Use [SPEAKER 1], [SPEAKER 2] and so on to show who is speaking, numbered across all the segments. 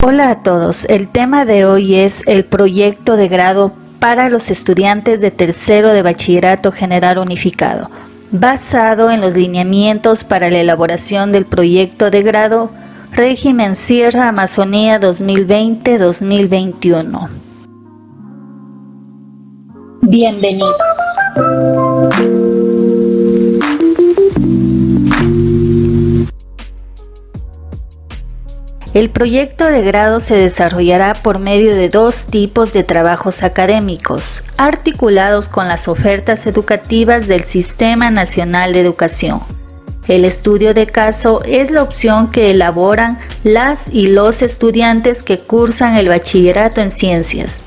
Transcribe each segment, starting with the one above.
[SPEAKER 1] Hola a todos, el tema de hoy es el proyecto de grado para los estudiantes de tercero de Bachillerato General Unificado, basado en los lineamientos para la elaboración del proyecto de grado Régimen Sierra Amazonía 2020-2021. Bienvenidos. El proyecto de grado se desarrollará por medio de dos tipos de trabajos académicos, articulados con las ofertas educativas del Sistema Nacional de Educación. El estudio de caso es la opción que elaboran las y los estudiantes que cursan el bachillerato en ciencias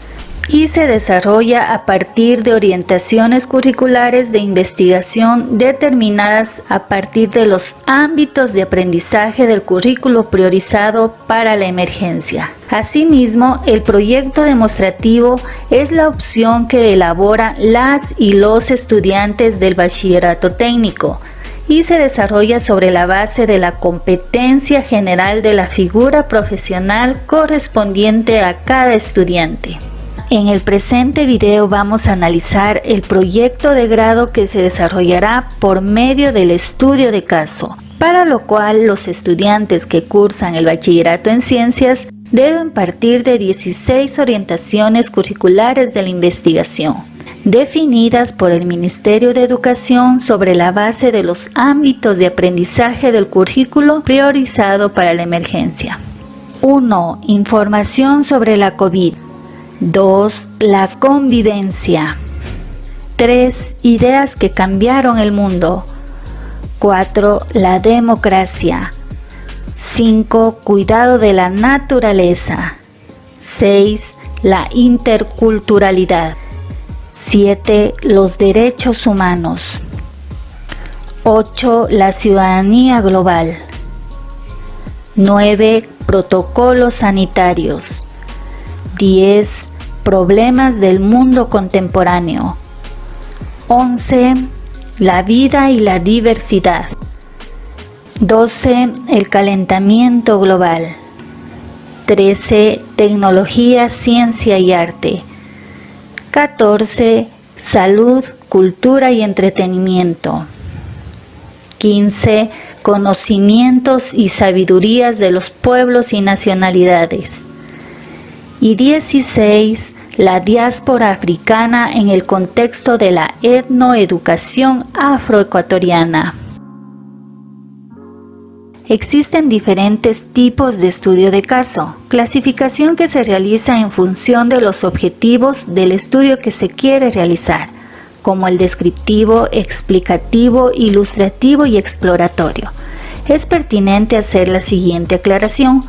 [SPEAKER 1] y se desarrolla a partir de orientaciones curriculares de investigación determinadas a partir de los ámbitos de aprendizaje del currículo priorizado para la emergencia. Asimismo, el proyecto demostrativo es la opción que elaboran las y los estudiantes del bachillerato técnico y se desarrolla sobre la base de la competencia general de la figura profesional correspondiente a cada estudiante. En el presente video vamos a analizar el proyecto de grado que se desarrollará por medio del estudio de caso, para lo cual los estudiantes que cursan el bachillerato en ciencias deben partir de 16 orientaciones curriculares de la investigación, definidas por el Ministerio de Educación sobre la base de los ámbitos de aprendizaje del currículo priorizado para la emergencia. 1. Información sobre la COVID. 2. La convivencia. 3. Ideas que cambiaron el mundo. 4. La democracia. 5. Cuidado de la naturaleza. 6. La interculturalidad. 7. Los derechos humanos. 8. La ciudadanía global. 9. Protocolos sanitarios. 10. Problemas del mundo contemporáneo. 11. La vida y la diversidad. 12. El calentamiento global. 13. Tecnología, ciencia y arte. 14. Salud, cultura y entretenimiento. 15. Conocimientos y sabidurías de los pueblos y nacionalidades. Y 16. La diáspora africana en el contexto de la etnoeducación afroecuatoriana. Existen diferentes tipos de estudio de caso, clasificación que se realiza en función de los objetivos del estudio que se quiere realizar, como el descriptivo, explicativo, ilustrativo y exploratorio. Es pertinente hacer la siguiente aclaración.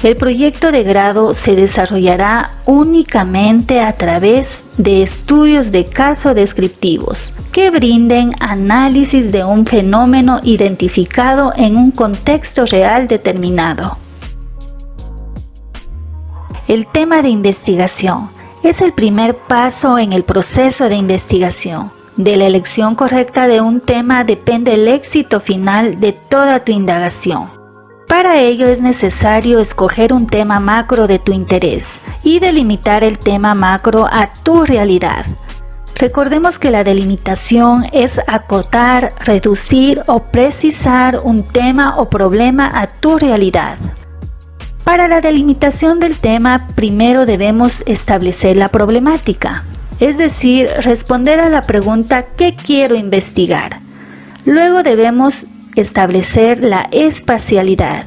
[SPEAKER 1] El proyecto de grado se desarrollará únicamente a través de estudios de caso descriptivos que brinden análisis de un fenómeno identificado en un contexto real determinado. El tema de investigación es el primer paso en el proceso de investigación. De la elección correcta de un tema depende el éxito final de toda tu indagación. Para ello es necesario escoger un tema macro de tu interés y delimitar el tema macro a tu realidad. Recordemos que la delimitación es acotar, reducir o precisar un tema o problema a tu realidad. Para la delimitación del tema, primero debemos establecer la problemática, es decir, responder a la pregunta ¿qué quiero investigar? Luego debemos establecer la espacialidad,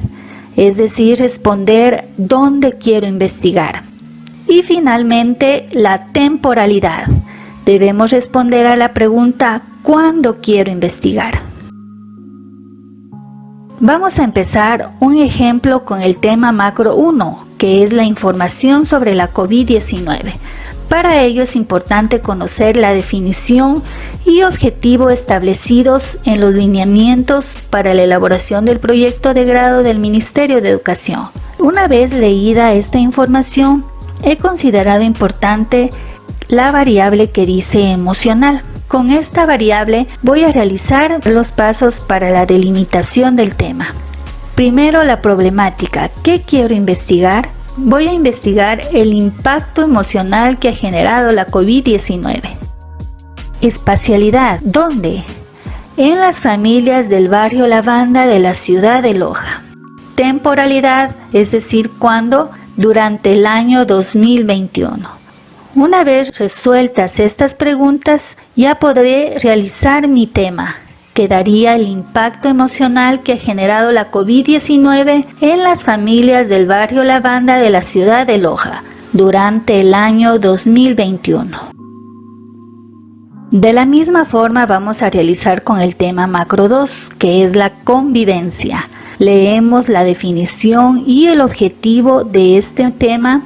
[SPEAKER 1] es decir, responder dónde quiero investigar. Y finalmente, la temporalidad. Debemos responder a la pregunta ¿cuándo quiero investigar? Vamos a empezar un ejemplo con el tema macro 1, que es la información sobre la COVID-19. Para ello es importante conocer la definición y objetivo establecidos en los lineamientos para la elaboración del proyecto de grado del Ministerio de Educación. Una vez leída esta información, he considerado importante la variable que dice emocional. Con esta variable voy a realizar los pasos para la delimitación del tema. Primero, la problemática. ¿Qué quiero investigar? voy a investigar el impacto emocional que ha generado la COVID-19. Espacialidad, ¿dónde? En las familias del barrio Lavanda de la ciudad de Loja. Temporalidad, es decir, ¿cuándo? Durante el año 2021. Una vez resueltas estas preguntas, ya podré realizar mi tema, que daría el impacto emocional que ha generado la COVID-19 en las familias del barrio Lavanda de la ciudad de Loja durante el año 2021. De la misma forma vamos a realizar con el tema macro 2, que es la convivencia. Leemos la definición y el objetivo de este tema.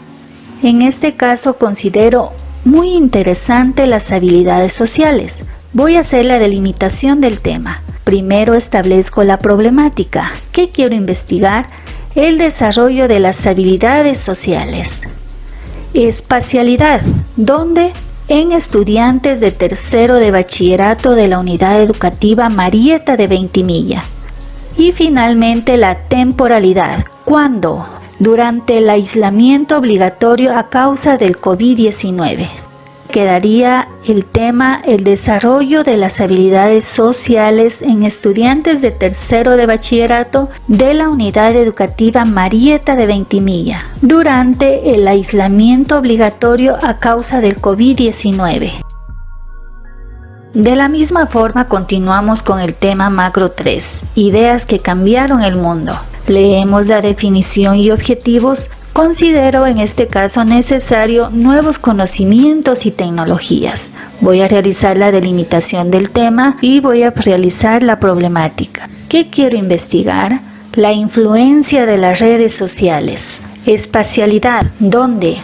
[SPEAKER 1] En este caso considero muy interesante las habilidades sociales. Voy a hacer la delimitación del tema. Primero establezco la problemática. ¿Qué quiero investigar? El desarrollo de las habilidades sociales. Espacialidad. ¿Dónde? En estudiantes de tercero de bachillerato de la unidad educativa Marieta de Ventimilla. Y finalmente la temporalidad. ¿Cuándo? Durante el aislamiento obligatorio a causa del COVID-19. Quedaría el tema el desarrollo de las habilidades sociales en estudiantes de tercero de bachillerato de la unidad educativa Marieta de Ventimilla durante el aislamiento obligatorio a causa del COVID-19. De la misma forma continuamos con el tema macro 3, ideas que cambiaron el mundo. Leemos la definición y objetivos. Considero en este caso necesario nuevos conocimientos y tecnologías. Voy a realizar la delimitación del tema y voy a realizar la problemática. ¿Qué quiero investigar? La influencia de las redes sociales. Espacialidad, ¿dónde?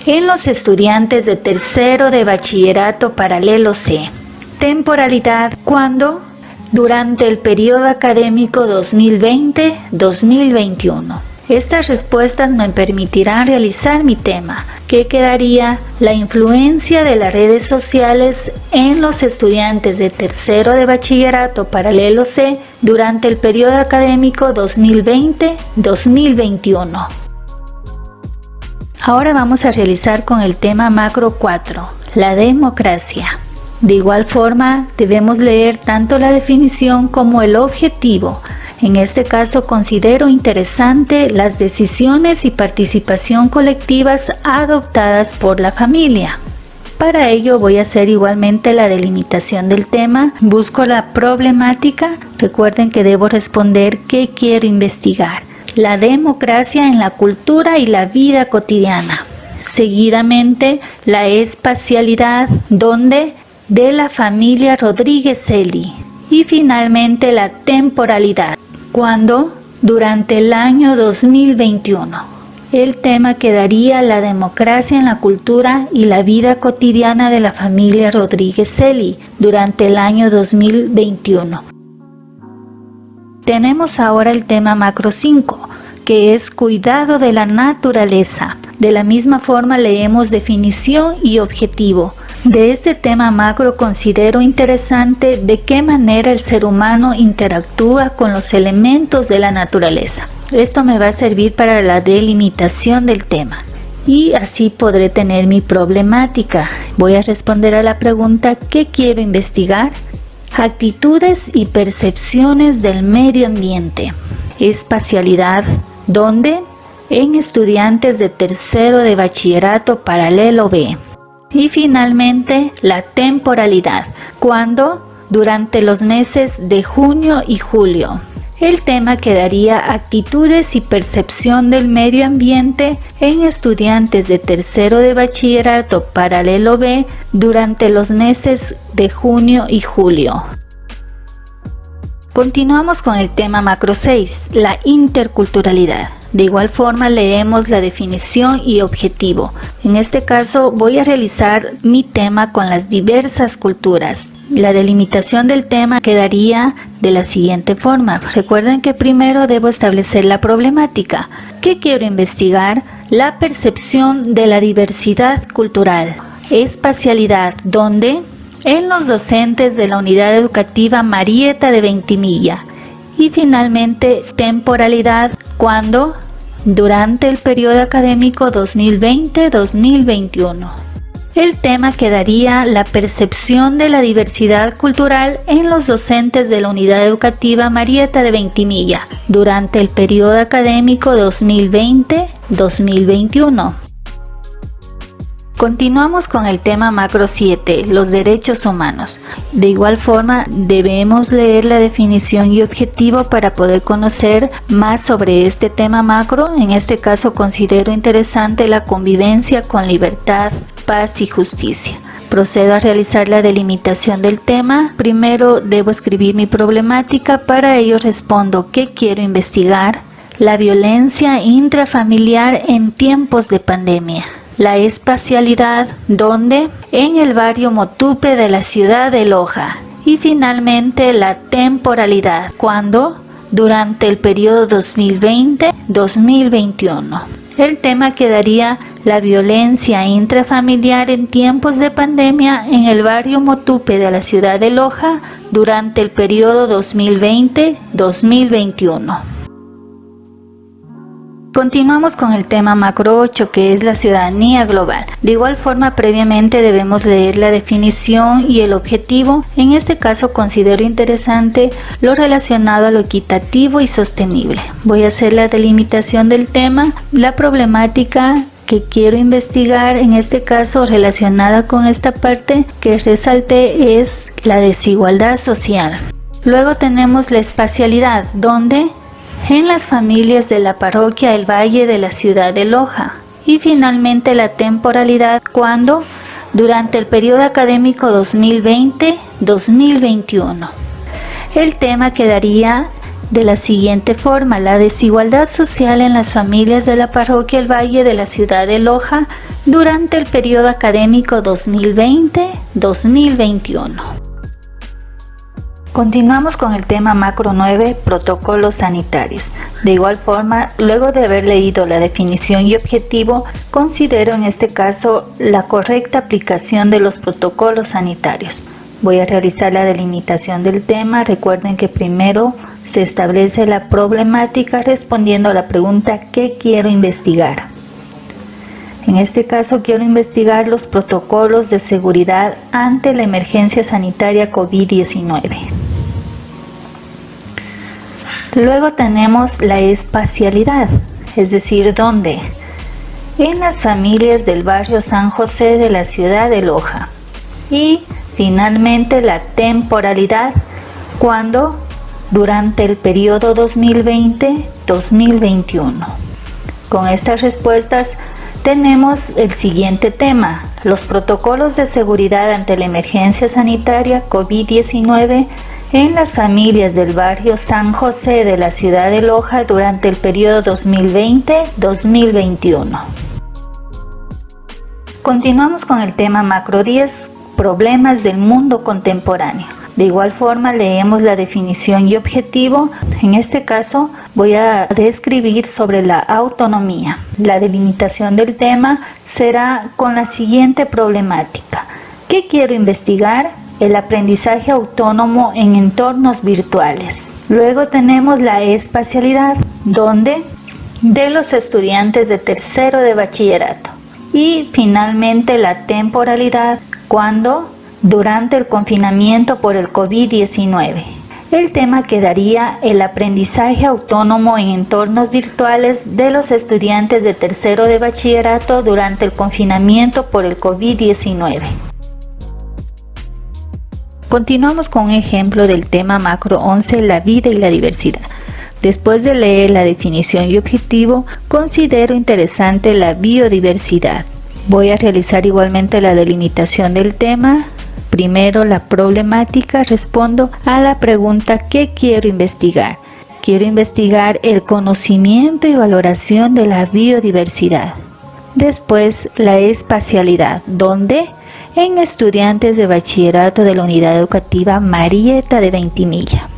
[SPEAKER 1] En los estudiantes de tercero de bachillerato paralelo C. Temporalidad, ¿cuándo? Durante el periodo académico 2020-2021. Estas respuestas me permitirán realizar mi tema, que quedaría la influencia de las redes sociales en los estudiantes de tercero de bachillerato paralelo C durante el periodo académico 2020-2021. Ahora vamos a realizar con el tema macro 4, la democracia. De igual forma, debemos leer tanto la definición como el objetivo. En este caso considero interesante las decisiones y participación colectivas adoptadas por la familia. Para ello voy a hacer igualmente la delimitación del tema, busco la problemática. Recuerden que debo responder qué quiero investigar. La democracia en la cultura y la vida cotidiana. Seguidamente, la espacialidad, donde de la familia Rodríguez Celi. Y finalmente la temporalidad, cuando durante el año 2021. El tema quedaría la democracia en la cultura y la vida cotidiana de la familia Rodríguez Celi durante el año 2021. Tenemos ahora el tema macro 5, que es cuidado de la naturaleza. De la misma forma leemos definición y objetivo. De este tema macro considero interesante de qué manera el ser humano interactúa con los elementos de la naturaleza. Esto me va a servir para la delimitación del tema y así podré tener mi problemática. Voy a responder a la pregunta ¿qué quiero investigar? Actitudes y percepciones del medio ambiente. Espacialidad, ¿dónde? En estudiantes de tercero de bachillerato paralelo B. Y finalmente, la temporalidad, ¿cuándo? Durante los meses de junio y julio. El tema quedaría actitudes y percepción del medio ambiente en estudiantes de tercero de bachillerato paralelo B durante los meses de junio y julio. Continuamos con el tema macro 6, la interculturalidad. De igual forma leemos la definición y objetivo. En este caso voy a realizar mi tema con las diversas culturas. La delimitación del tema quedaría de la siguiente forma. Recuerden que primero debo establecer la problemática. ¿Qué quiero investigar? La percepción de la diversidad cultural. Espacialidad, ¿dónde? En los docentes de la unidad educativa Marieta de Ventimilla. Y finalmente, temporalidad, ¿cuándo? durante el periodo académico 2020-2021. El tema quedaría la percepción de la diversidad cultural en los docentes de la Unidad Educativa Marieta de Ventimilla durante el periodo académico 2020-2021. Continuamos con el tema macro 7, los derechos humanos. De igual forma, debemos leer la definición y objetivo para poder conocer más sobre este tema macro. En este caso, considero interesante la convivencia con libertad, paz y justicia. Procedo a realizar la delimitación del tema. Primero debo escribir mi problemática, para ello respondo ¿qué quiero investigar? La violencia intrafamiliar en tiempos de pandemia. La espacialidad, ¿dónde? En el barrio Motupe de la ciudad de Loja. Y finalmente la temporalidad, ¿cuándo? Durante el periodo 2020-2021. El tema quedaría la violencia intrafamiliar en tiempos de pandemia en el barrio Motupe de la ciudad de Loja durante el periodo 2020-2021. Continuamos con el tema macro 8, que es la ciudadanía global. De igual forma, previamente debemos leer la definición y el objetivo. En este caso considero interesante lo relacionado a lo equitativo y sostenible. Voy a hacer la delimitación del tema, la problemática que quiero investigar, en este caso relacionada con esta parte que resalté, es la desigualdad social. Luego tenemos la espacialidad, donde en las familias de la parroquia El Valle de la ciudad de Loja. Y finalmente la temporalidad, ¿cuándo? Durante el periodo académico 2020-2021. El tema quedaría de la siguiente forma: la desigualdad social en las familias de la parroquia El Valle de la ciudad de Loja durante el periodo académico 2020-2021. Continuamos con el tema macro 9, protocolos sanitarios. De igual forma, luego de haber leído la definición y objetivo, considero en este caso la correcta aplicación de los protocolos sanitarios. Voy a realizar la delimitación del tema. Recuerden que primero se establece la problemática respondiendo a la pregunta ¿qué quiero investigar? En este caso quiero investigar los protocolos de seguridad ante la emergencia sanitaria COVID-19. Luego tenemos la espacialidad, es decir, ¿dónde? En las familias del barrio San José de la ciudad de Loja. Y finalmente la temporalidad, ¿cuándo? Durante el periodo 2020-2021. Con estas respuestas tenemos el siguiente tema: los protocolos de seguridad ante la emergencia sanitaria COVID-19 en las familias del barrio San José de la ciudad de Loja durante el periodo 2020-2021. Continuamos con el tema macro 10, problemas del mundo contemporáneo. De igual forma leemos la definición y objetivo. En este caso voy a describir sobre la autonomía. La delimitación del tema será con la siguiente problemática: ¿qué quiero investigar? El aprendizaje autónomo en entornos virtuales. Luego tenemos la espacialidad, donde de los estudiantes de tercero de bachillerato. Y finalmente la temporalidad, cuando durante el confinamiento por el COVID-19. El tema quedaría el aprendizaje autónomo en entornos virtuales de los estudiantes de tercero de bachillerato durante el confinamiento por el COVID-19. Continuamos con un ejemplo del tema macro 11, la vida y la diversidad. Después de leer la definición y objetivo, considero interesante la biodiversidad. Voy a realizar igualmente la delimitación del tema. Primero la problemática, respondo a la pregunta ¿qué quiero investigar? Quiero investigar el conocimiento y valoración de la biodiversidad. Después la espacialidad, ¿dónde? En estudiantes de bachillerato de la Unidad Educativa Marieta de Ventimilla.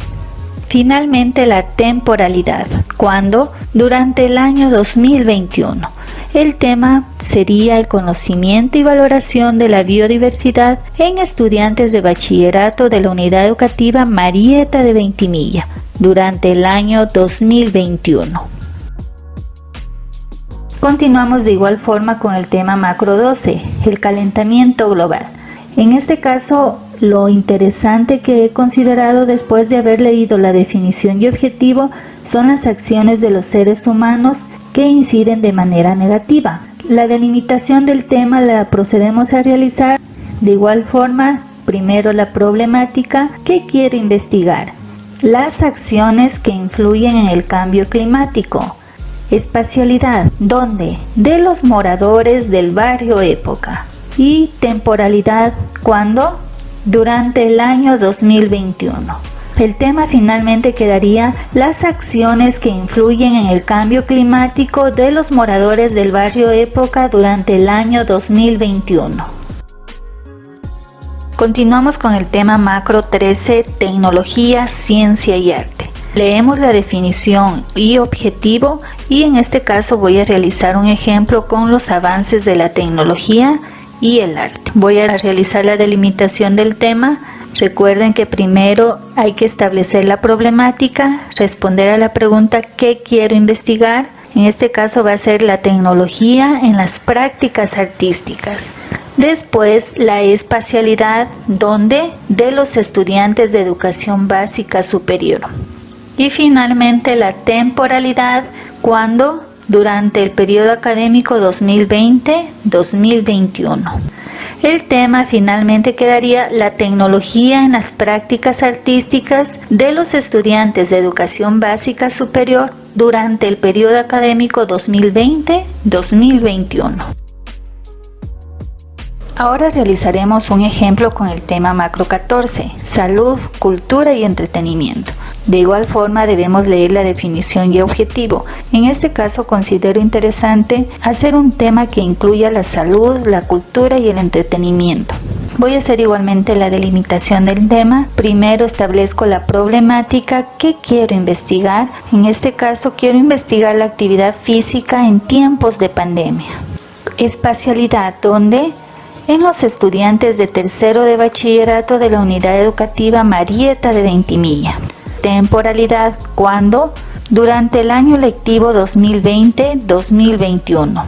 [SPEAKER 1] Finalmente la temporalidad, ¿cuándo? Durante el año 2021. El tema sería el conocimiento y valoración de la biodiversidad en estudiantes de bachillerato de la Unidad Educativa Marieta de Ventimilla durante el año 2021. Continuamos de igual forma con el tema macro 12, el calentamiento global. En este caso, lo interesante que he considerado después de haber leído la definición y objetivo son las acciones de los seres humanos que inciden de manera negativa. La delimitación del tema la procedemos a realizar de igual forma. Primero, la problemática que quiere investigar. Las acciones que influyen en el cambio climático. Espacialidad, ¿dónde? De los moradores del barrio época. Y temporalidad, ¿cuándo? Durante el año 2021. El tema finalmente quedaría las acciones que influyen en el cambio climático de los moradores del barrio época durante el año 2021. Continuamos con el tema macro 13, tecnología, ciencia y arte. Leemos la definición y objetivo y en este caso voy a realizar un ejemplo con los avances de la tecnología y el arte. Voy a realizar la delimitación del tema. Recuerden que primero hay que establecer la problemática, responder a la pregunta ¿qué quiero investigar? En este caso va a ser la tecnología en las prácticas artísticas. Después, la espacialidad, ¿dónde? De los estudiantes de educación básica superior. Y finalmente, la temporalidad, ¿cuándo? Durante el periodo académico 2020-2021. El tema finalmente quedaría la tecnología en las prácticas artísticas de los estudiantes de educación básica superior durante el periodo académico 2020-2021. Ahora realizaremos un ejemplo con el tema macro 14, salud, cultura y entretenimiento. De igual forma debemos leer la definición y objetivo. En este caso considero interesante hacer un tema que incluya la salud, la cultura y el entretenimiento. Voy a hacer igualmente la delimitación del tema. Primero establezco la problemática que quiero investigar. En este caso quiero investigar la actividad física en tiempos de pandemia. Espacialidad, ¿dónde? En los estudiantes de tercero de bachillerato de la unidad educativa Marieta de Ventimilla. Temporalidad, ¿cuándo? Durante el año lectivo 2020-2021.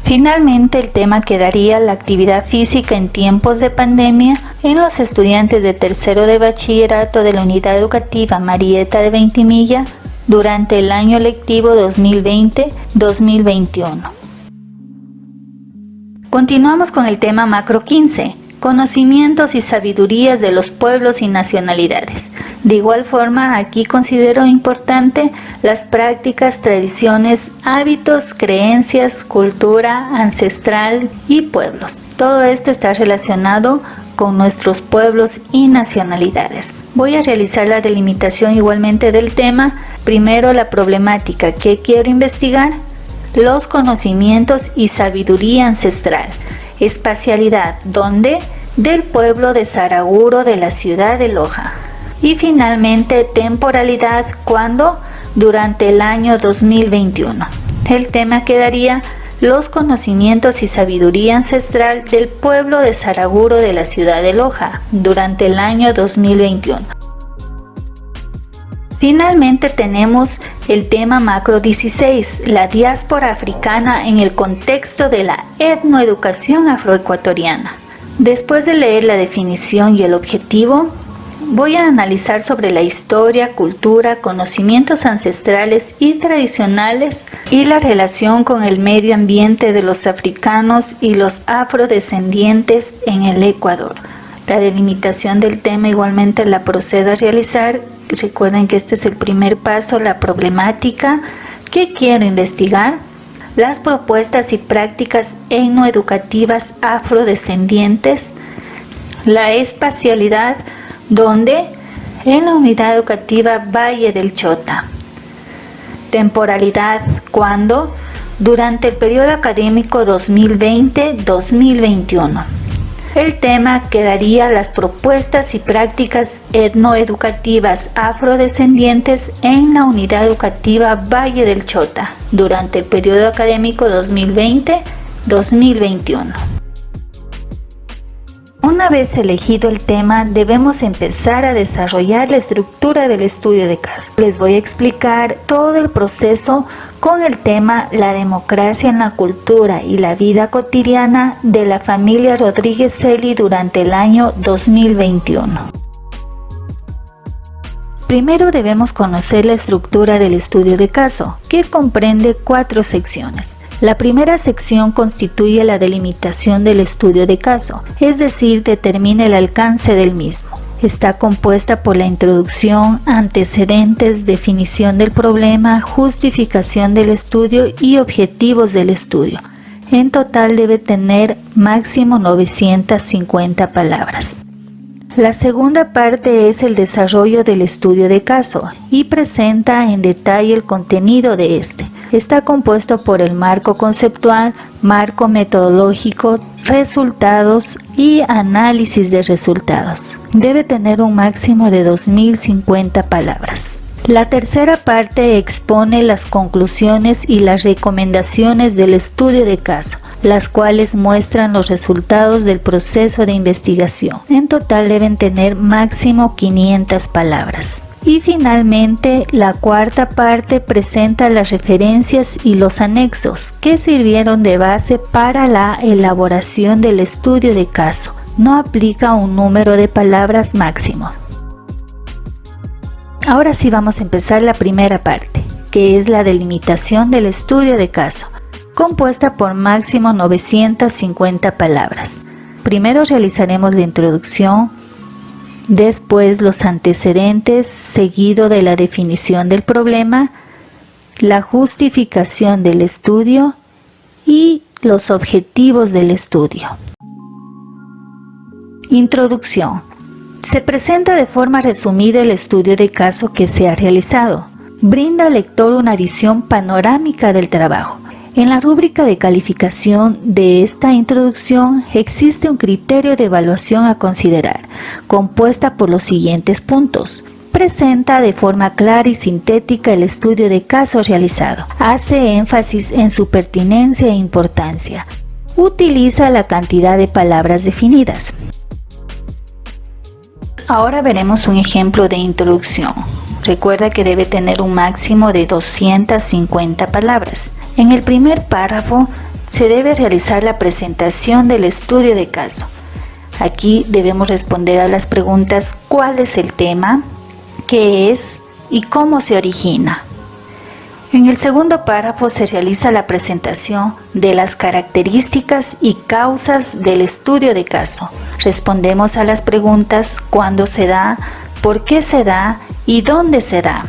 [SPEAKER 1] Finalmente, el tema quedaría la actividad física en tiempos de pandemia en los estudiantes de tercero de bachillerato de la unidad educativa Marieta de Ventimilla durante el año lectivo 2020-2021. Continuamos con el tema macro 15, conocimientos y sabidurías de los pueblos y nacionalidades. De igual forma, aquí considero importante las prácticas, tradiciones, hábitos, creencias, cultura ancestral y pueblos. Todo esto está relacionado con nuestros pueblos y nacionalidades. Voy a realizar la delimitación igualmente del tema. Primero, la problemática que quiero investigar. Los conocimientos y sabiduría ancestral. Espacialidad, ¿dónde? Del pueblo de Saraguro de la ciudad de Loja. Y finalmente, temporalidad, ¿cuándo? Durante el año 2021. El tema quedaría los conocimientos y sabiduría ancestral del pueblo de Saraguro de la ciudad de Loja durante el año 2021. Finalmente tenemos el tema macro 16, la diáspora africana en el contexto de la etnoeducación afroecuatoriana. Después de leer la definición y el objetivo, voy a analizar sobre la historia, cultura, conocimientos ancestrales y tradicionales y la relación con el medio ambiente de los africanos y los afrodescendientes en el Ecuador. La delimitación del tema igualmente la procedo a realizar. Recuerden que este es el primer paso, la problemática que quiero investigar, las propuestas y prácticas etnoeducativas afrodescendientes, la espacialidad, ¿dónde? En la unidad educativa Valle del Chota. Temporalidad, ¿cuándo? Durante el periodo académico 2020-2021. El tema quedaría las propuestas y prácticas etnoeducativas afrodescendientes en la unidad educativa Valle del Chota durante el periodo académico 2020-2021. Una vez elegido el tema, debemos empezar a desarrollar la estructura del estudio de caso. Les voy a explicar todo el proceso con el tema La democracia en la cultura y la vida cotidiana de la familia Rodríguez Celi durante el año 2021. Primero debemos conocer la estructura del estudio de caso, que comprende 4 secciones. La primera sección constituye la delimitación del estudio de caso, es decir, determina el alcance del mismo. Está compuesta por la introducción, antecedentes, definición del problema, justificación del estudio y objetivos del estudio. En total debe tener máximo 950 palabras. La segunda parte es el desarrollo del estudio de caso y presenta en detalle el contenido de este. Está compuesto por el marco conceptual, marco metodológico, resultados y análisis de resultados. Debe tener un máximo de 2050 palabras. La tercera parte expone las conclusiones y las recomendaciones del estudio de caso, las cuales muestran los resultados del proceso de investigación. En total deben tener máximo 500 palabras. Y finalmente, la cuarta parte presenta las referencias y los anexos que sirvieron de base para la elaboración del estudio de caso. No aplica un número de palabras máximo. Ahora sí vamos a empezar la primera parte, que es la delimitación del estudio de caso, compuesta por máximo 950 palabras. Primero realizaremos la introducción, después los antecedentes, seguido de la definición del problema, la justificación del estudio y los objetivos del estudio. Introducción. Se presenta de forma resumida el estudio de caso que se ha realizado. Brinda al lector una visión panorámica del trabajo. En la rúbrica de calificación de esta introducción existe un criterio de evaluación a considerar, compuesta por los siguientes puntos. Presenta de forma clara y sintética el estudio de caso realizado. Hace énfasis en su pertinencia e importancia. Utiliza la cantidad de palabras definidas. Ahora veremos un ejemplo de introducción. Recuerda que debe tener un máximo de 250 palabras. En el primer párrafo se debe realizar la presentación del estudio de caso. Aquí debemos responder a las preguntas: ¿cuál es el tema? ¿Qué es? ¿Y cómo se origina? En el segundo párrafo se realiza la presentación de las características y causas del estudio de caso. Respondemos a las preguntas: ¿cuándo se da? ¿Por qué se da? ¿Y dónde se da?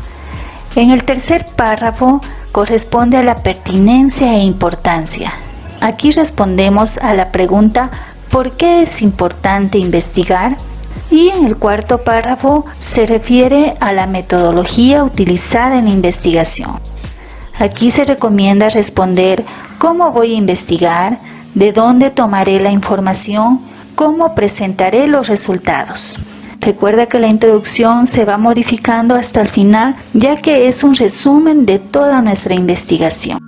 [SPEAKER 1] En el tercer párrafo corresponde a la pertinencia e importancia. Aquí respondemos a la pregunta: ¿por qué es importante investigar? Y en el cuarto párrafo se refiere a la metodología utilizada en la investigación. Aquí se recomienda responder: ¿cómo voy a investigar? ¿De dónde tomaré la información? ¿Cómo presentaré los resultados? Recuerda que la introducción se va modificando hasta el final, ya que es un resumen de toda nuestra investigación.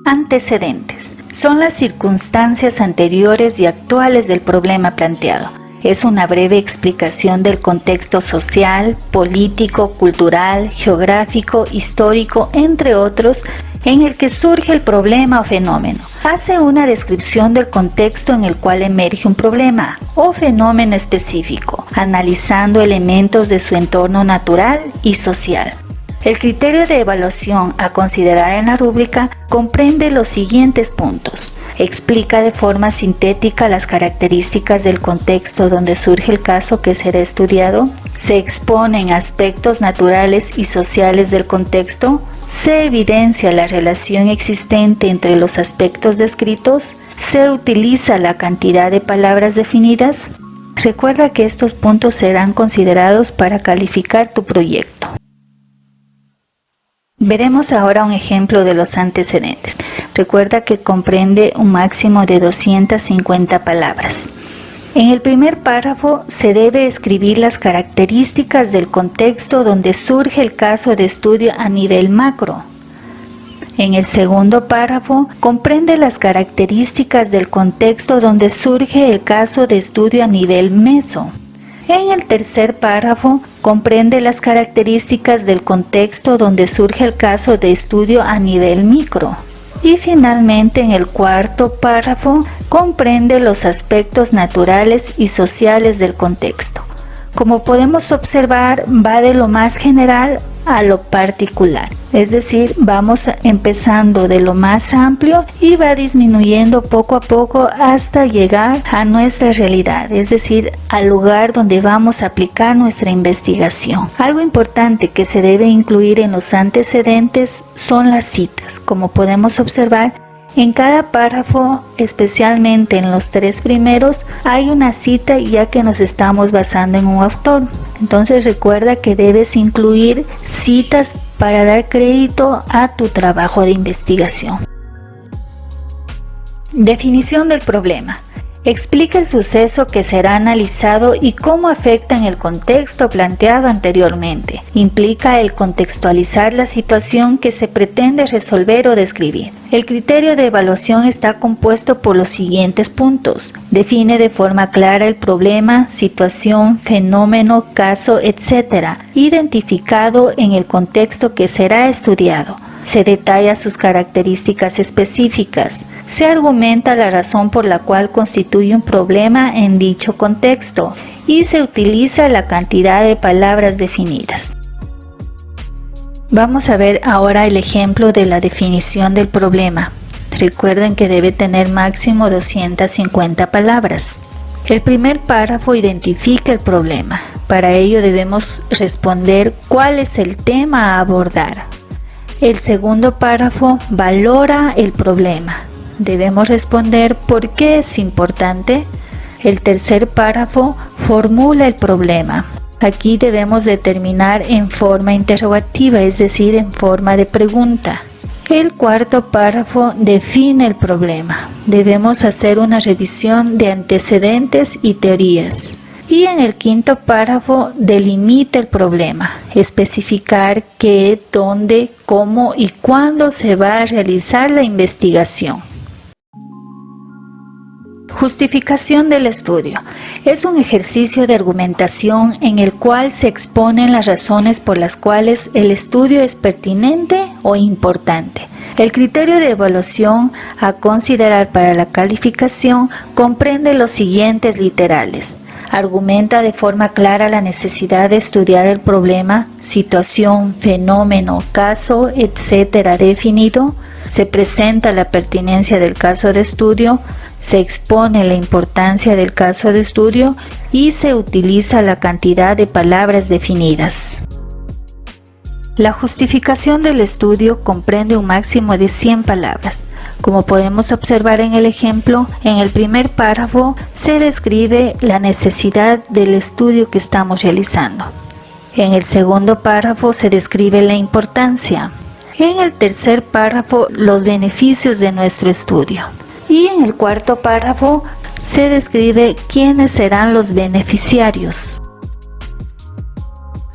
[SPEAKER 1] Antecedentes. Son las circunstancias anteriores y actuales del problema planteado. Es una breve explicación del contexto social, político, cultural, geográfico, histórico, entre otros, en el que surge el problema o fenómeno. Hace una descripción del contexto en el cual emerge un problema o fenómeno específico, analizando elementos de su entorno natural y social. El criterio de evaluación a considerar en la rúbrica comprende los siguientes puntos. Explica de forma sintética las características del contexto donde surge el caso que será estudiado. Se exponen aspectos naturales y sociales del contexto. Se evidencia la relación existente entre los aspectos descritos. Se utiliza la cantidad de palabras definidas. Recuerda que estos puntos serán considerados para calificar tu proyecto. Veremos ahora un ejemplo de los antecedentes. Recuerda que comprende un máximo de 250 palabras. En el primer párrafo se debe escribir las características del contexto donde surge el caso de estudio a nivel macro. En el segundo párrafo comprende las características del contexto donde surge el caso de estudio a nivel meso. En el tercer párrafo comprende las características del contexto donde surge el caso de estudio a nivel micro. Y finalmente en el cuarto párrafo comprende los aspectos naturales y sociales del contexto. Como podemos observar, va de lo más general a lo particular, es decir, vamos empezando de lo más amplio y va disminuyendo poco a poco hasta llegar a nuestra realidad, es decir, al lugar donde vamos a aplicar nuestra investigación. Algo importante que se debe incluir en los antecedentes son las citas. Como podemos observar, en cada párrafo, especialmente en los 3 primeros, hay una cita ya que nos estamos basando en un autor. Entonces recuerda que debes incluir citas para dar crédito a tu trabajo de investigación. Definición del problema. Explica el suceso que será analizado y cómo afecta en el contexto planteado anteriormente. Implica el contextualizar la situación que se pretende resolver o describir. El criterio de evaluación está compuesto por los siguientes puntos. Define de forma clara el problema, situación, fenómeno, caso, etc., identificado en el contexto que será estudiado. Se detalla sus características específicas. Se argumenta la razón por la cual constituye un problema en dicho contexto y se utiliza la cantidad de palabras definidas. Vamos a ver ahora el ejemplo de la definición del problema. Recuerden que debe tener máximo 250 palabras. El primer párrafo identifica el problema. Para ello debemos responder cuál es el tema a abordar. El segundo párrafo valora el problema. Debemos responder por qué es importante. El tercer párrafo formula el problema. Aquí debemos determinar en forma interrogativa, es decir, en forma de pregunta. El cuarto párrafo define el problema. Debemos hacer una revisión de antecedentes y teorías. Y en el quinto párrafo delimita el problema, especificar qué, dónde, cómo y cuándo se va a realizar la investigación. Justificación del estudio. Es un ejercicio de argumentación en el cual se exponen las razones por las cuales el estudio es pertinente o importante. El criterio de evaluación a considerar para la calificación comprende los siguientes literales. Argumenta de forma clara la necesidad de estudiar el problema, situación, fenómeno, caso, etc. definido. Se presenta la pertinencia del caso de estudio, se expone la importancia del caso de estudio y se utiliza la cantidad de palabras definidas. La justificación del estudio comprende un máximo de 100 palabras. Como podemos observar en el ejemplo, en el primer párrafo se describe la necesidad del estudio que estamos realizando. En el segundo párrafo se describe la importancia. En el tercer párrafo, los beneficios de nuestro estudio. Y en el cuarto párrafo se describe quiénes serán los beneficiarios.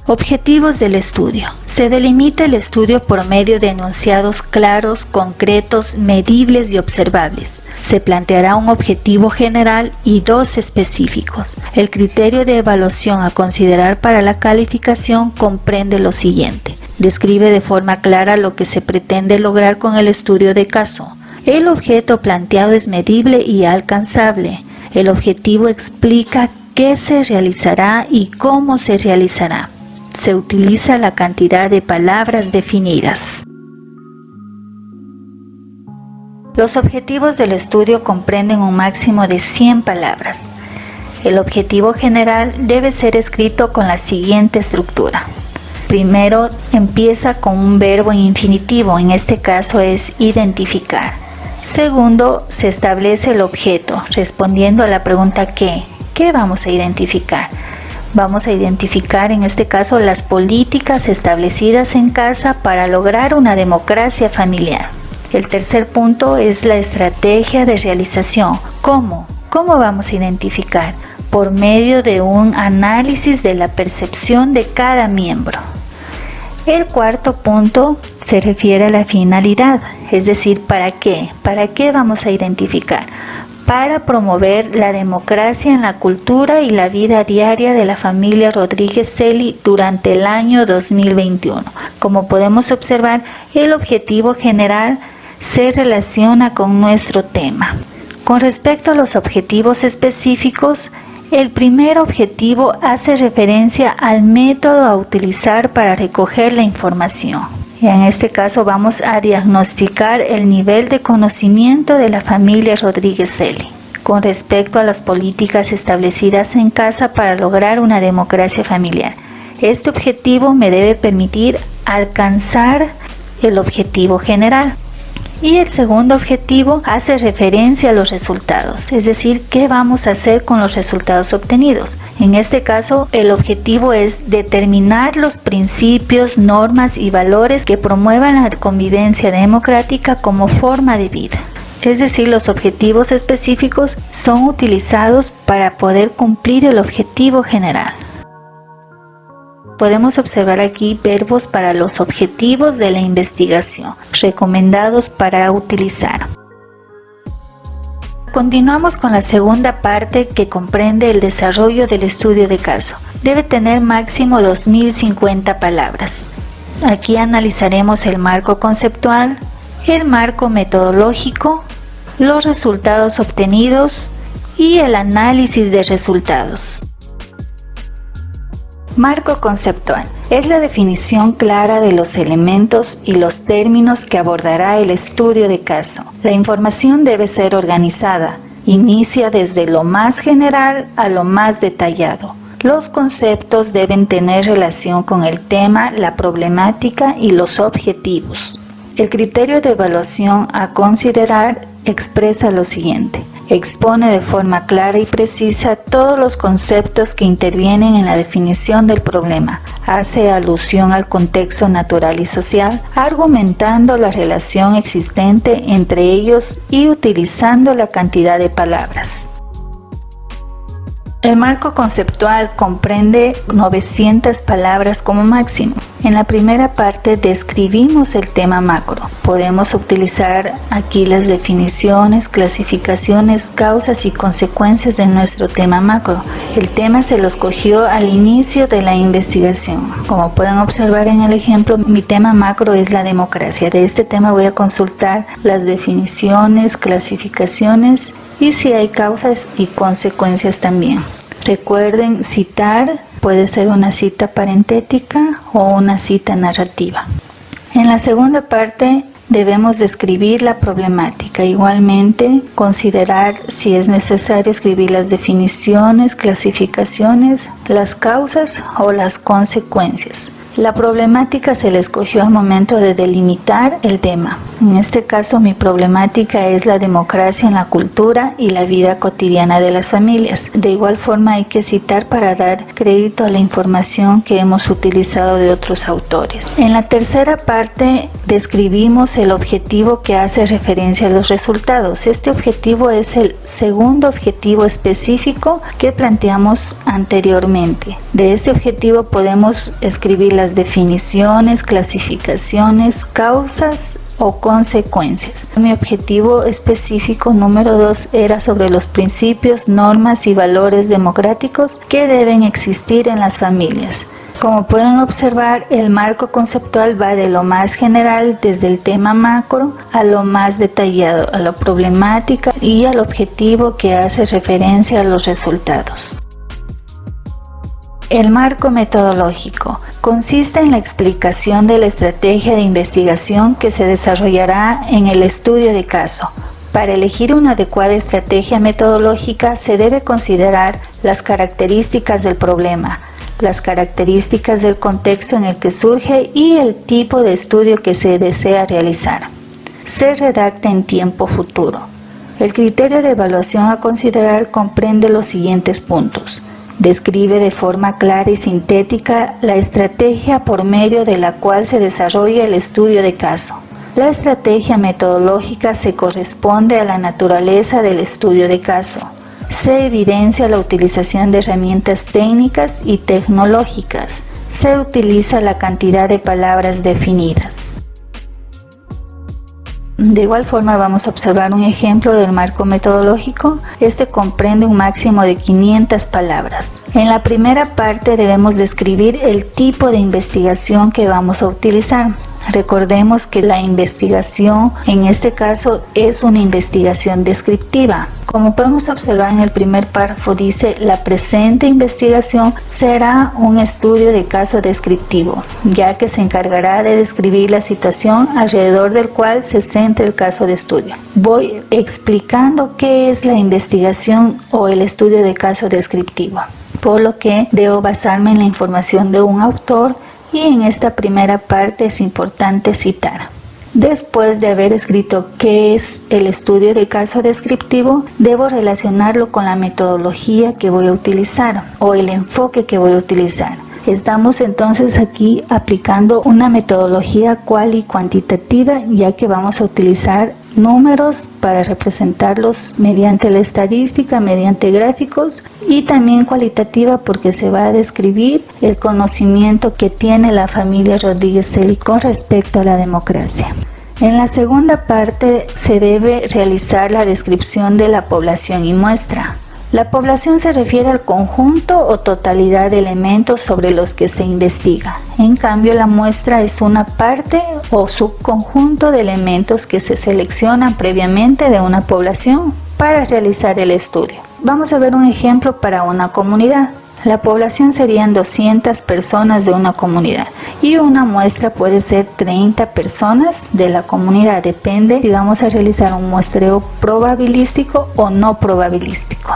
[SPEAKER 1] Objetivos del estudio. Se delimita el estudio por medio de enunciados claros, concretos, medibles y observables. Se planteará un objetivo general y 2 específicos. El criterio de evaluación a considerar para la calificación comprende lo siguiente. Describe de forma clara lo que se pretende lograr con el estudio de caso. El objeto planteado es medible y alcanzable. El objetivo explica qué se realizará y cómo se realizará. Se utiliza la cantidad de palabras definidas. Los objetivos del estudio comprenden un máximo de 100 palabras. El objetivo general debe ser escrito con la siguiente estructura. Primero, empieza con un verbo en infinitivo, en este caso es identificar. Segundo, se establece el objeto, respondiendo a la pregunta ¿qué? ¿Qué vamos a identificar? Vamos a identificar en este caso las políticas establecidas en casa para lograr una democracia familiar. El tercer punto es la estrategia de realización. ¿Cómo? ¿Cómo vamos a identificar? Por medio de un análisis de la percepción de cada miembro. El cuarto punto se refiere a la finalidad, es decir, ¿para qué? ¿Para qué vamos a identificar? Para promover la democracia en la cultura y la vida diaria de la familia Rodríguez Celi durante el año 2021. Como podemos observar, el objetivo general se relaciona con nuestro tema. Con respecto a los objetivos específicos, el primer objetivo hace referencia al método a utilizar para recoger la información. En este caso vamos a diagnosticar el nivel de conocimiento de la familia Rodríguez Celi con respecto a las políticas establecidas en casa para lograr una democracia familiar. Este objetivo me debe permitir alcanzar el objetivo general. Y el segundo objetivo hace referencia a los resultados, es decir, ¿qué vamos a hacer con los resultados obtenidos? En este caso, el objetivo es determinar los principios, normas y valores que promuevan la convivencia democrática como forma de vida. Es decir, los objetivos específicos son utilizados para poder cumplir el objetivo general. Podemos observar aquí verbos para los objetivos de la investigación, recomendados para utilizar. Continuamos con la segunda parte que comprende el desarrollo del estudio de caso. Debe tener máximo 2050 palabras. Aquí analizaremos el marco conceptual, el marco metodológico, los resultados obtenidos y el análisis de resultados. Marco conceptual es la definición clara de los elementos y los términos que abordará el estudio de caso. La información debe ser organizada, inicia desde lo más general a lo más detallado. Los conceptos deben tener relación con el tema, la problemática y los objetivos. El criterio de evaluación a considerar expresa lo siguiente. Expone de forma clara y precisa todos los conceptos que intervienen en la definición del problema. Hace alusión al contexto natural y social, argumentando la relación existente entre ellos y utilizando la cantidad de palabras. El marco conceptual comprende 900 palabras como máximo. En la primera parte describimos el tema macro. Podemos utilizar aquí las definiciones, clasificaciones, causas y consecuencias de nuestro tema macro. El tema se lo escogió al inicio de la investigación. Como pueden observar en el ejemplo, mi tema macro es la democracia. De este tema voy a consultar las definiciones, clasificaciones y si hay causas y consecuencias también. Recuerden citar, puede ser una cita parentética o una cita narrativa. En la segunda parte debemos describir la problemática. Igualmente, considerar si es necesario escribir las definiciones, clasificaciones, las causas o las consecuencias. La problemática se le escogió al momento de delimitar el tema. En este caso, mi problemática es la democracia en la cultura y la vida cotidiana de las familias. De igual forma, hay que citar para dar crédito a la información que hemos utilizado de otros autores. En la tercera parte, describimos el objetivo que hace referencia a los resultados. Este objetivo es el segundo objetivo específico que planteamos anteriormente. De este objetivo podemos escribir las definiciones, clasificaciones, causas o consecuencias. Mi objetivo específico número 2 era sobre los principios, normas y valores democráticos que deben existir en las familias. Como pueden observar, el marco conceptual va de lo más general, desde el tema macro, a lo más detallado, a la problemática y al objetivo que hace referencia a los resultados. El marco metodológico consiste en la explicación de la estrategia de investigación que se desarrollará en el estudio de caso. Para elegir una adecuada estrategia metodológica se debe considerar las características del problema, las características del contexto en el que surge y el tipo de estudio que se desea realizar. Se redacta en tiempo futuro. El criterio de evaluación a considerar comprende los siguientes puntos. Describe de forma clara y sintética la estrategia por medio de la cual se desarrolla el estudio de caso. La estrategia metodológica se corresponde a la naturaleza del estudio de caso. Se evidencia la utilización de herramientas técnicas y tecnológicas. Se utiliza la cantidad de palabras definidas. De igual forma vamos a observar un ejemplo del marco metodológico. Este comprende un máximo de 500 palabras. En la primera parte debemos describir el tipo de investigación que vamos a utilizar. Recordemos que la investigación en este caso es una investigación descriptiva. Como podemos observar en el primer párrafo dice: la presente investigación será un estudio de caso descriptivo, ya que se encargará de describir la situación alrededor del cual se centra el caso de estudio. Voy explicando qué es la investigación o el estudio de caso descriptivo, por lo que debo basarme en la información de un autor. Y en esta primera parte es importante citar. Después de haber escrito qué es el estudio de caso descriptivo, debo relacionarlo con la metodología que voy a utilizar o el enfoque que voy a utilizar. Estamos entonces aquí aplicando una metodología cual y cuantitativa, ya que vamos a utilizar números para representarlos mediante la estadística, mediante gráficos, y también cualitativa porque se va a describir el conocimiento que tiene la familia Rodríguez Celi con respecto a la democracia. En la segunda parte se debe realizar la descripción de la población y muestra. La población se refiere al conjunto o totalidad de elementos sobre los que se investiga. En cambio, la muestra es una parte o subconjunto de elementos que se seleccionan previamente de una población para realizar el estudio. Vamos a ver un ejemplo para una comunidad. La población serían 200 personas de una comunidad y una muestra puede ser 30 personas de la comunidad. Depende si vamos a realizar un muestreo probabilístico o no probabilístico.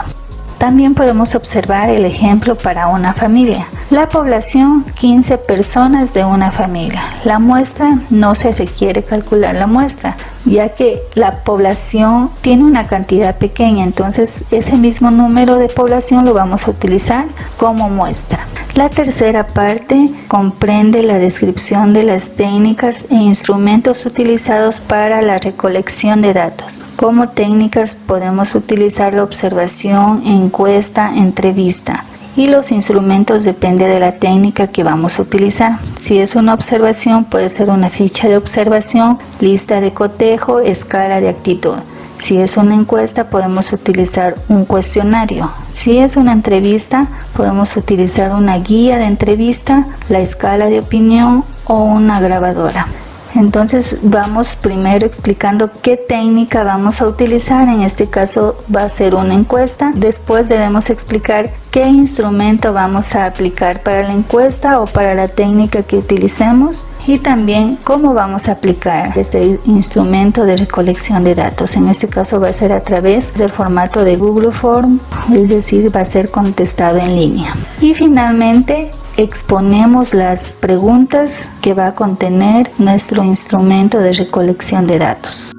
[SPEAKER 1] También podemos observar el ejemplo para una familia. La población, 15 personas de una familia. La muestra, no se requiere calcular la muestra, ya que la población tiene una cantidad pequeña, entonces ese mismo número de población lo vamos a utilizar como muestra. La tercera parte comprende la descripción de las técnicas e instrumentos utilizados para la recolección de datos. Como técnicas podemos utilizar la observación, encuesta, entrevista. Y los instrumentos depende de la técnica que vamos a utilizar. Si es una observación, puede ser una ficha de observación, lista de cotejo, escala de actitud. Si es una encuesta, podemos utilizar un cuestionario. Si es una entrevista, podemos utilizar una guía de entrevista, la escala de opinión o una grabadora. Entonces vamos primero explicando qué técnica vamos a utilizar. En este caso va a ser una encuesta. Después debemos explicar qué instrumento vamos a aplicar para la encuesta o para la técnica que utilicemos, y también cómo vamos a aplicar este instrumento de recolección de datos. En este caso va a ser a través del formato de Google Form, es decir, va a ser contestado en línea. Y finalmente exponemos las preguntas que va a contener nuestro instrumento de recolección de datos.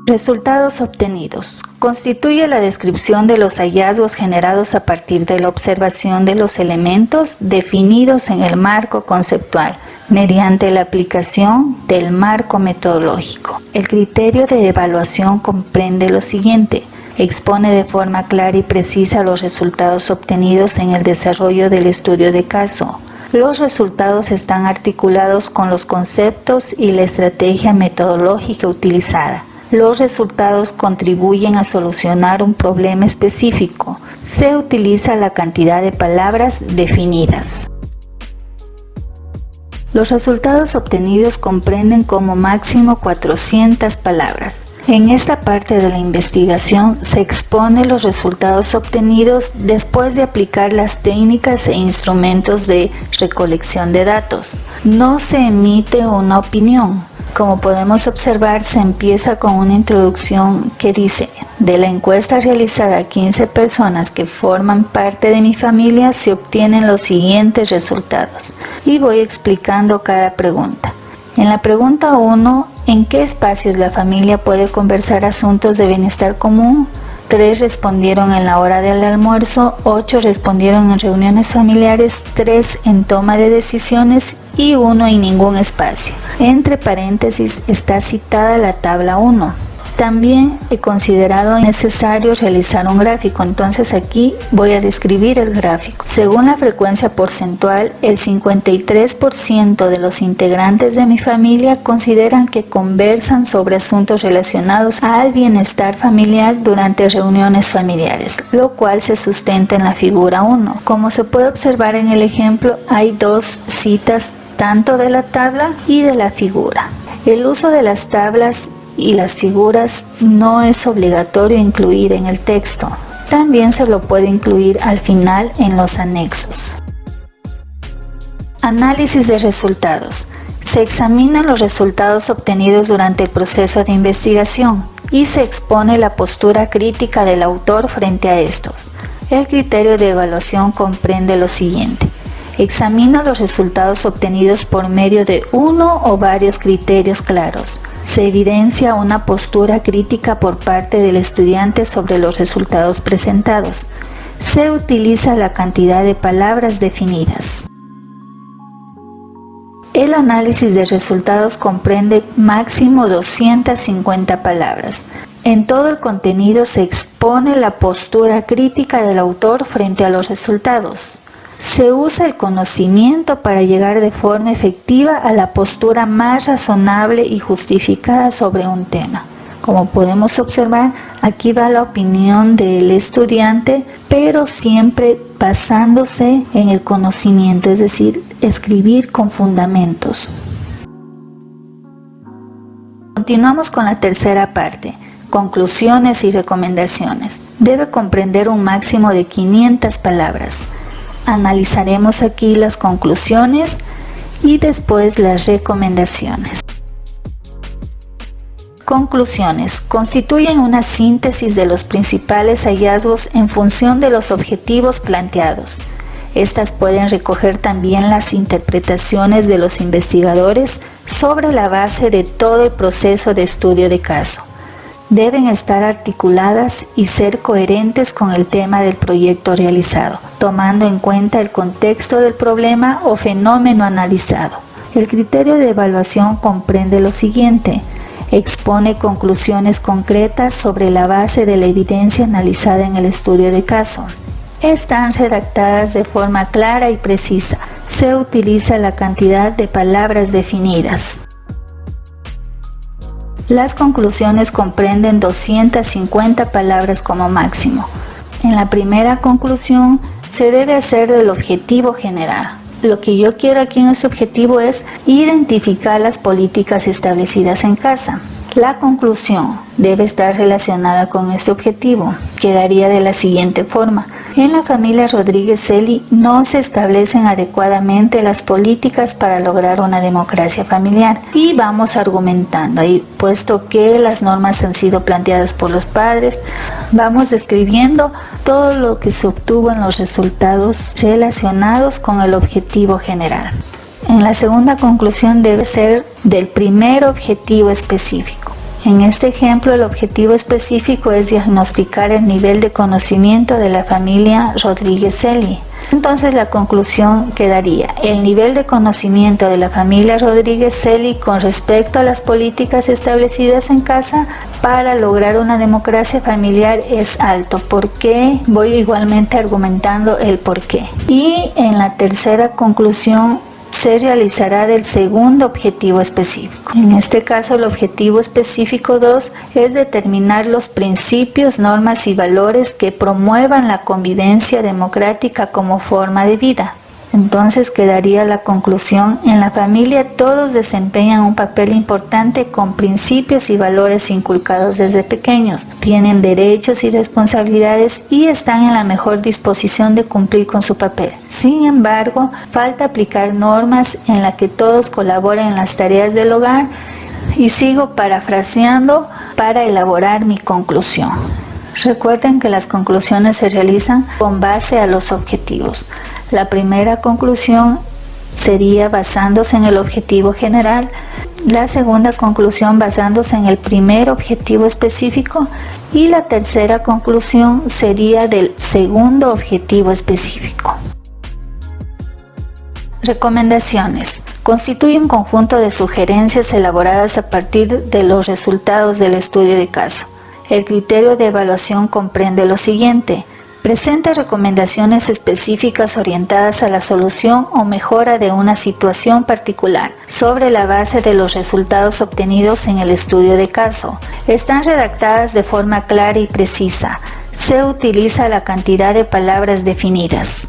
[SPEAKER 1] Resultados obtenidos. Constituye la descripción de los hallazgos generados a partir de la observación de los elementos definidos en el marco conceptual mediante la aplicación del marco metodológico. El criterio de evaluación comprende lo siguiente: expone de forma clara y precisa los resultados obtenidos en el desarrollo del estudio de caso. Los resultados están articulados con los conceptos y la estrategia metodológica utilizada. Los resultados contribuyen a solucionar un problema específico. Se utiliza la cantidad de palabras definidas. Los resultados obtenidos comprenden como máximo 400 palabras. En esta parte de la investigación se expone los resultados obtenidos después de aplicar las técnicas e instrumentos de recolección de datos. No se emite una opinión. Como podemos observar, se empieza con una introducción que dice: de la encuesta realizada a 15 personas que forman parte de mi familia se obtienen los siguientes resultados. Y voy explicando cada pregunta. En la pregunta 1, ¿en qué espacios la familia puede conversar asuntos de bienestar común? 3 respondieron en la hora del almuerzo, 8 respondieron en reuniones familiares, 3 en toma de decisiones y 1 en ningún espacio. Entre paréntesis está citada la tabla 1. También he considerado necesario realizar un gráfico, entonces aquí voy a describir el gráfico. Según la frecuencia porcentual, el 53% de los integrantes de mi familia consideran que conversan sobre asuntos relacionados al bienestar familiar durante reuniones familiares, lo cual se sustenta en la figura 1. Como se puede observar en el ejemplo, hay dos citas tanto de la tabla y de la figura. El uso de las tablas y las figuras no es obligatorio incluir en el texto. También se lo puede incluir al final en los anexos. Análisis de resultados. Se examinan los resultados obtenidos durante el proceso de investigación y se expone la postura crítica del autor frente a estos. El criterio de evaluación comprende lo siguiente. Examina los resultados obtenidos por medio de uno o varios criterios claros. Se evidencia una postura crítica por parte del estudiante sobre los resultados presentados. Se utiliza la cantidad de palabras definidas. El análisis de resultados comprende máximo 250 palabras. En todo el contenido se expone la postura crítica del autor frente a los resultados. Se usa el conocimiento para llegar de forma efectiva a la postura más razonable y justificada sobre un tema. Como podemos observar, aquí va la opinión del estudiante, pero siempre basándose en el conocimiento, es decir, escribir con fundamentos. Continuamos con la tercera parte. Conclusiones y recomendaciones. Debe comprender un máximo de 500 palabras. Analizaremos aquí las conclusiones y después las recomendaciones. Conclusiones. Constituyen una síntesis de los principales hallazgos en función de los objetivos planteados. Estas pueden recoger también las interpretaciones de los investigadores sobre la base de todo el proceso de estudio de caso. Deben estar articuladas y ser coherentes con el tema del proyecto realizado, tomando en cuenta el contexto del problema o fenómeno analizado. El criterio de evaluación comprende lo siguiente. Expone conclusiones concretas sobre la base de la evidencia analizada en el estudio de caso. Están redactadas de forma clara y precisa. Se utiliza la cantidad de palabras definidas. Las conclusiones comprenden 250 palabras como máximo. En la primera conclusión se debe hacer del objetivo general. Lo que yo quiero aquí en este objetivo es identificar las políticas establecidas en casa. La conclusión debe estar relacionada con este objetivo. Quedaría de la siguiente forma. En la familia Rodríguez Celi no se establecen adecuadamente las políticas para lograr una democracia familiar. Y vamos argumentando ahí, puesto que las normas han sido planteadas por los padres, vamos describiendo todo lo que se obtuvo en los resultados relacionados con el objetivo general. En la segunda conclusión debe ser del primer objetivo específico. En este ejemplo, el objetivo específico es diagnosticar el nivel de conocimiento de la familia Rodríguez Celi. Entonces la conclusión quedaría: el nivel de conocimiento de la familia Rodríguez Celi con respecto a las políticas establecidas en casa para lograr una democracia familiar es alto. ¿Por qué? Voy igualmente argumentando el por qué. Y en la tercera conclusión se realizará del segundo objetivo específico. En este caso, el objetivo específico 2 es determinar los principios, normas y valores que promuevan la convivencia democrática como forma de vida. Entonces quedaría la conclusión: en la familia todos desempeñan un papel importante con principios y valores inculcados desde pequeños, tienen derechos y responsabilidades y están en la mejor disposición de cumplir con su papel. Sin embargo, falta aplicar normas en las que todos colaboren en las tareas del hogar, y sigo parafraseando para elaborar mi conclusión. Recuerden que las conclusiones se realizan con base a los objetivos. La primera conclusión sería basándose en el objetivo general, la segunda conclusión basándose en el primer objetivo específico y la tercera conclusión sería del segundo objetivo específico. Recomendaciones. Constituye un conjunto de sugerencias elaboradas a partir de los resultados del estudio de caso. El criterio de evaluación comprende lo siguiente: presenta recomendaciones específicas orientadas a la solución o mejora de una situación particular, sobre la base de los resultados obtenidos en el estudio de caso. Están redactadas de forma clara y precisa. Se utiliza la cantidad de palabras definidas.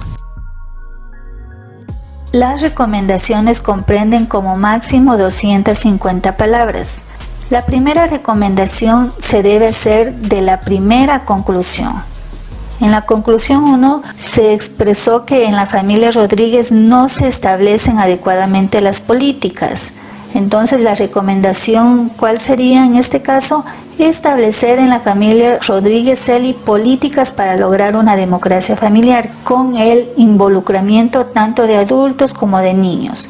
[SPEAKER 1] Las recomendaciones comprenden como máximo 250 palabras. La primera recomendación se debe hacer de la primera conclusión. En la conclusión 1 se expresó que en la familia Rodríguez no se establecen adecuadamente las políticas. Entonces la recomendación, ¿cuál sería en este caso? Establecer en la familia Rodríguez Celi políticas para lograr una democracia familiar con el involucramiento tanto de adultos como de niños.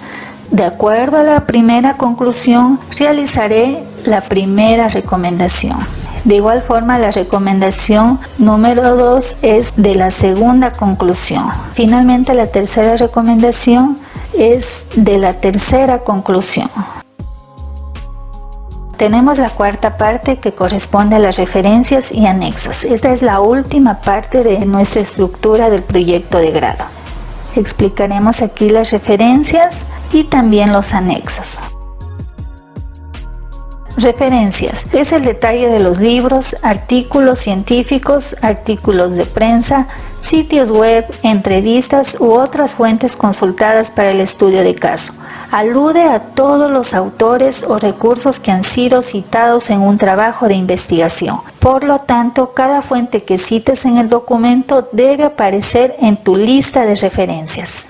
[SPEAKER 1] De acuerdo a la primera conclusión, realizaré la primera recomendación. De igual forma, la recomendación número 2 es de la segunda conclusión. Finalmente, la tercera recomendación es de la tercera conclusión. Tenemos la cuarta parte que corresponde a las referencias y anexos. Esta es la última parte de nuestra estructura del proyecto de grado. Explicaremos aquí las referencias y también los anexos. Referencias: es el detalle de los libros, artículos científicos, artículos de prensa, sitios web, entrevistas u otras fuentes consultadas para el estudio de caso. Alude a todos los autores o recursos que han sido citados en un trabajo de investigación. Por lo tanto, cada fuente que cites en el documento debe aparecer en tu lista de referencias.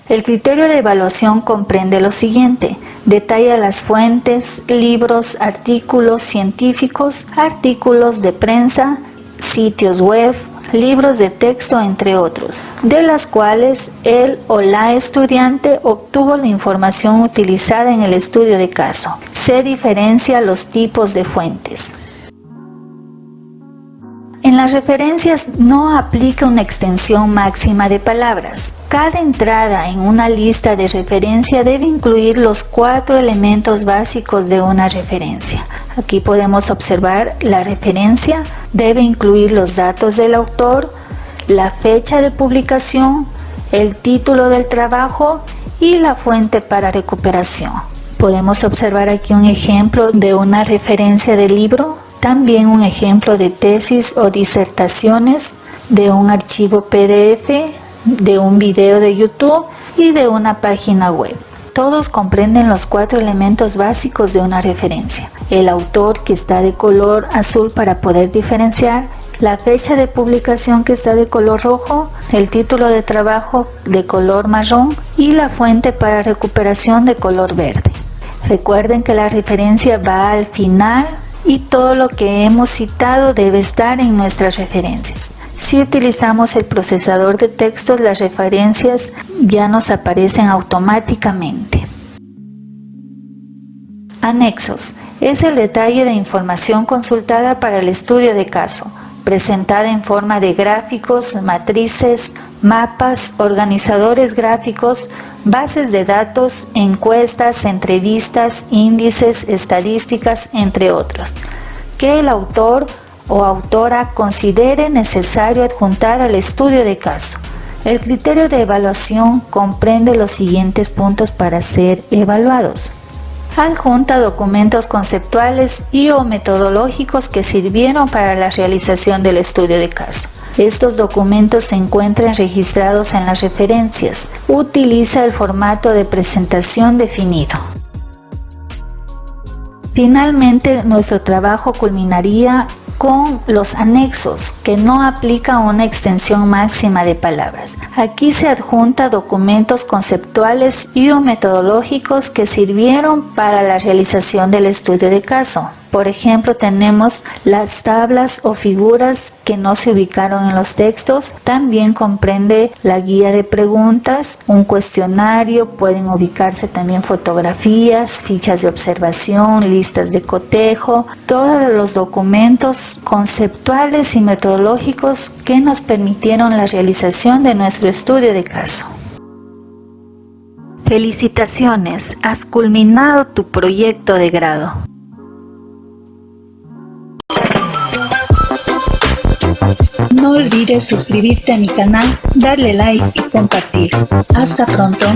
[SPEAKER 1] El criterio de evaluación comprende lo siguiente: detalla las fuentes, libros, artículos científicos, artículos de prensa, sitios web, libros de texto, entre otros, de las cuales él o la estudiante obtuvo la información utilizada en el estudio de caso. Se diferencia los tipos de fuentes. En las referencias no aplica una extensión máxima de palabras. Cada entrada en una lista de referencia debe incluir los 4 elementos básicos de una referencia. Aquí podemos observar: la referencia debe incluir los datos del autor, la fecha de publicación, el título del trabajo y la fuente para recuperación. Podemos observar aquí un ejemplo de una referencia de libro, también un ejemplo de tesis o disertaciones, de un archivo PDF, de un video de YouTube y de una página web. Todos comprenden los 4 elementos básicos de una referencia: el autor, que está de color azul para poder diferenciar, la fecha de publicación, que está de color rojo, el título de trabajo de color marrón y la fuente para recuperación de color verde. Recuerden que la referencia va al final y todo lo que hemos citado debe estar en nuestras referencias. Si utilizamos el procesador de textos, las referencias ya nos aparecen automáticamente. Anexos: es el detalle de información consultada para el estudio de caso, presentada en forma de gráficos, matrices, mapas, organizadores gráficos, bases de datos, encuestas, entrevistas, índices, estadísticas, entre otros, que el autor o autora considere necesario adjuntar al estudio de caso. El criterio de evaluación comprende los siguientes puntos para ser evaluados: adjunta documentos conceptuales y o metodológicos que sirvieron para la realización del estudio de caso. Estos documentos se encuentran registrados en las referencias. Utiliza el formato de presentación definido. Finalmente, nuestro trabajo culminaría con los anexos, que no aplican una extensión máxima de palabras. Aquí se adjunta documentos conceptuales y o metodológicos que sirvieron para la realización del estudio de caso. Por ejemplo, tenemos las tablas o figuras que no se ubicaron en los textos. También comprende la guía de preguntas, un cuestionario, pueden ubicarse también fotografías, fichas de observación, listas de cotejo, todos los documentos conceptuales y metodológicos que nos permitieron la realización de nuestro estudio de caso. Felicitaciones, has culminado tu proyecto de grado. No olvides suscribirte a mi canal, darle like y compartir. Hasta pronto.